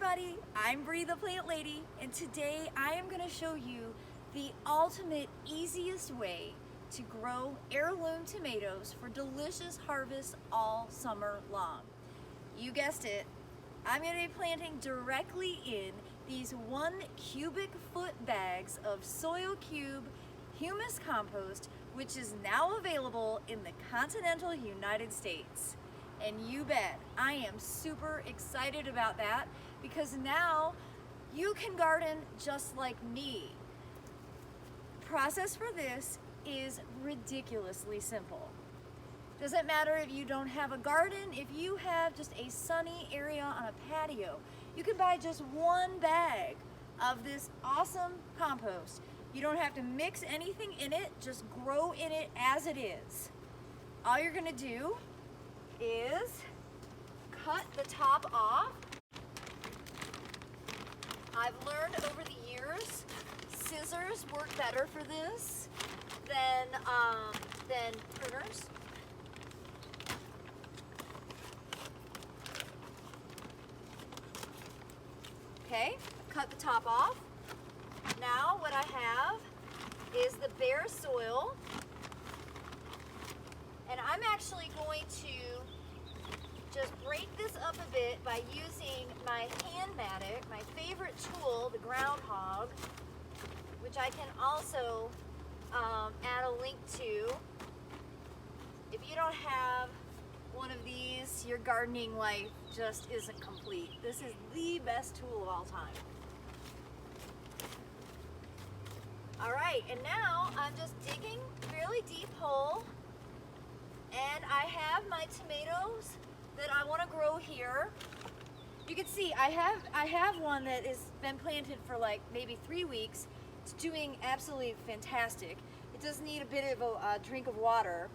everybody, I'm Bree the Plant Lady, and today I am going to show you the ultimate easiest way to grow heirloom tomatoes for delicious harvests all summer long. You guessed it, I'm going to be planting directly in these 1 cubic foot bags of Soil Cube humus compost, which is now available in the continental United States. And you bet, I am super excited about that because now you can garden just like me. The process for this is ridiculously simple. Doesn't matter if you don't have a garden, if you have just a sunny area on a patio, you can buy just 1 bag of this awesome compost. You don't have to mix anything in it, just grow in it as it is. All you're gonna do is cut the top off. I've learned over the years, scissors work better for this than pruners. Okay, cut the top off. Now what I have is the bare soil, and I'm actually going to just break this up a bit by using my hand mattock, my favorite tool, the groundhog, which I can also add a link to. If you don't have one of these, your gardening life just isn't complete. This is the best tool of all time. All right, and now I'm just digging a fairly deep hole, and I have my tomatoes that I want to grow here. You can see I have one that has been planted for like maybe 3 weeks. It's doing absolutely fantastic. It does need a bit of a drink of water,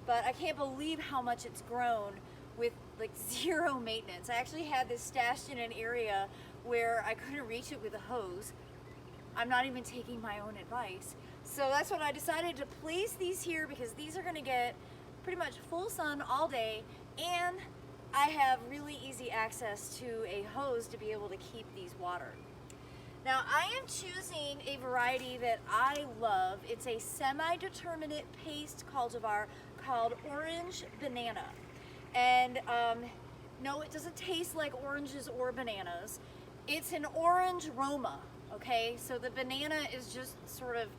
but I can't believe how much it's grown with like 0 maintenance. I actually had this stashed in an area where I couldn't reach it with a hose. I'm not even taking my own advice. So that's what I decided to place these here, because these are gonna get pretty much full sun all day, and I have really easy access to a hose to be able to keep these watered. Now I am choosing a variety that I love. It's a semi-determinate paste cultivar called Orange Banana. And no, it doesn't taste like oranges or bananas. It's an orange Roma, okay? So the banana is just sort of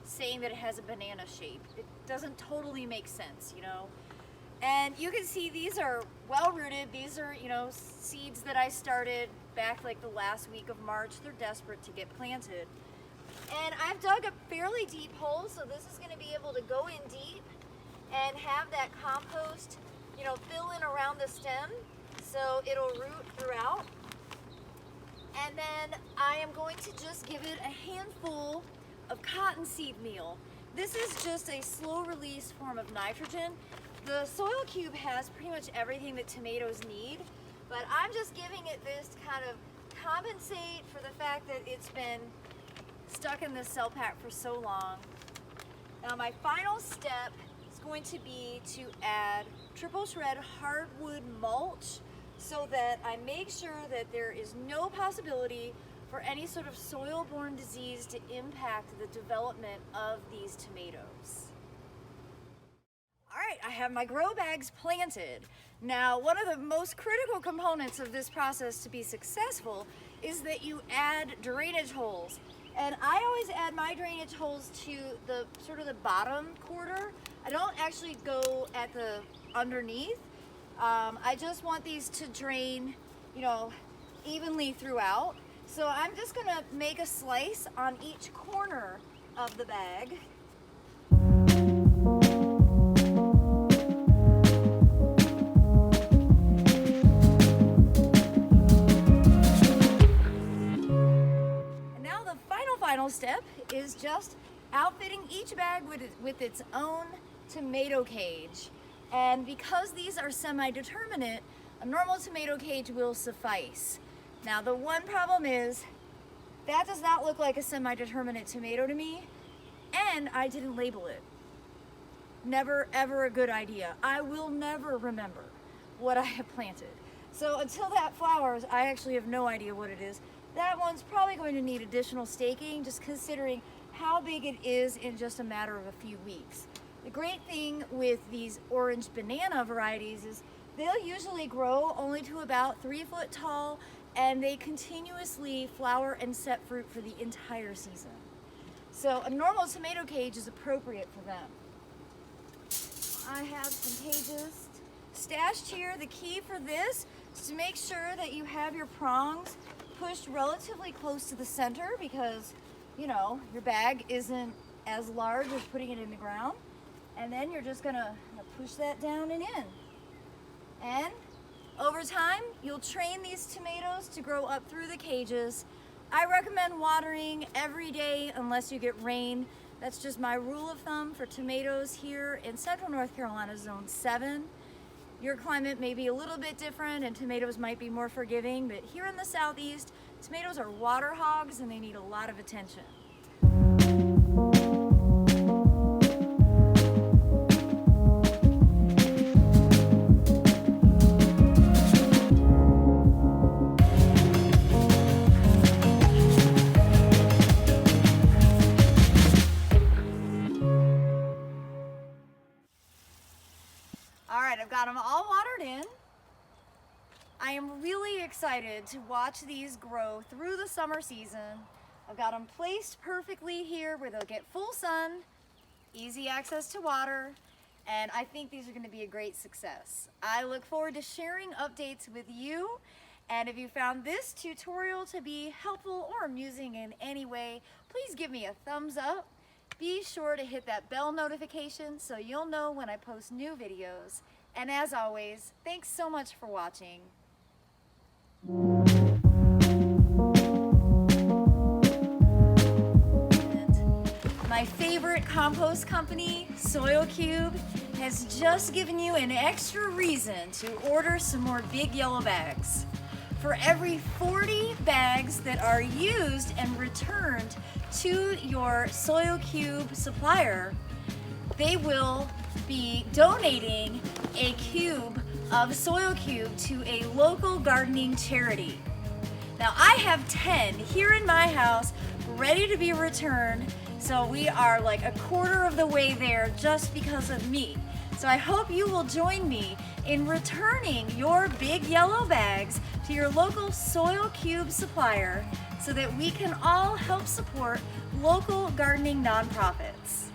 saying that it has a banana shape. It doesn't totally make sense, you know? And you can see these are well rooted. These are, you know, seeds that I started back like the last week of March. They're desperate to get planted. And I've dug a fairly deep hole, so this is going to be able to go in deep and have that compost, you know, fill in around the stem so it'll root throughout. And then I am going to just give it a handful of cottonseed meal. This is just a slow release form of nitrogen. The Soil Cube has pretty much everything that tomatoes need, but I'm just giving it this to kind of compensate for the fact that it's been stuck in this cell pack for so long. Now my final step is going to be to add triple shred hardwood mulch so that I make sure that there is no possibility for any sort of soil-borne disease to impact the development of these tomatoes. All right, I have my grow bags planted. Now, one of the most critical components of this process to be successful is that you add drainage holes. And I always add my drainage holes to the sort of the bottom quarter. I don't actually go at the underneath. I just want these to drain, you know, evenly throughout. So I'm just gonna make a slice on each corner of the bag. And now the final step is just outfitting each bag with its own tomato cage. And because these are semi-determinate, a normal tomato cage will suffice. Now the one problem is that does not look like a semi-determinate tomato to me, and I didn't label it. Never ever a good idea. I will never remember what I have planted. So until that flowers, I actually have no idea what it is. That one's probably going to need additional staking, just considering how big it is in just a matter of a few weeks. The great thing with these orange banana varieties is they'll usually grow only to about 3 foot tall, and they continuously flower and set fruit for the entire season. So a normal tomato cage is appropriate for them. I have some cages stashed here. The key for this is to make sure that you have your prongs pushed relatively close to the center, because you know your bag isn't as large as putting it in the ground. And then you're just gonna push that down and in. And over time, you'll train these tomatoes to grow up through the cages. I recommend watering every day unless you get rain. That's just my rule of thumb for tomatoes here in central North Carolina, zone 7. Your climate may be a little bit different and tomatoes might be more forgiving, but here in the southeast, tomatoes are water hogs and they need a lot of attention. All right, I've got them all watered in. I am really excited to watch these grow through the summer season. I've got them placed perfectly here where they'll get full sun, easy access to water, and I think these are going to be a great success. I look forward to sharing updates with you, and if you found this tutorial to be helpful or amusing in any way, please give me a thumbs up. Be sure to hit that bell notification so you'll know when I post new videos. And as always, thanks so much for watching. My favorite compost company, Soil Cube, has just given you an extra reason to order some more big yellow bags. For every 40 bags that are used and returned to your Soil Cube supplier, they will be donating a cube of Soil Cube to a local gardening charity. Now I have 10 here in my house ready to be returned, so we are like a quarter of the way there just because of me. So I hope you will join me in returning your big yellow bags to your local Soil Cube supplier so that we can all help support local gardening nonprofits.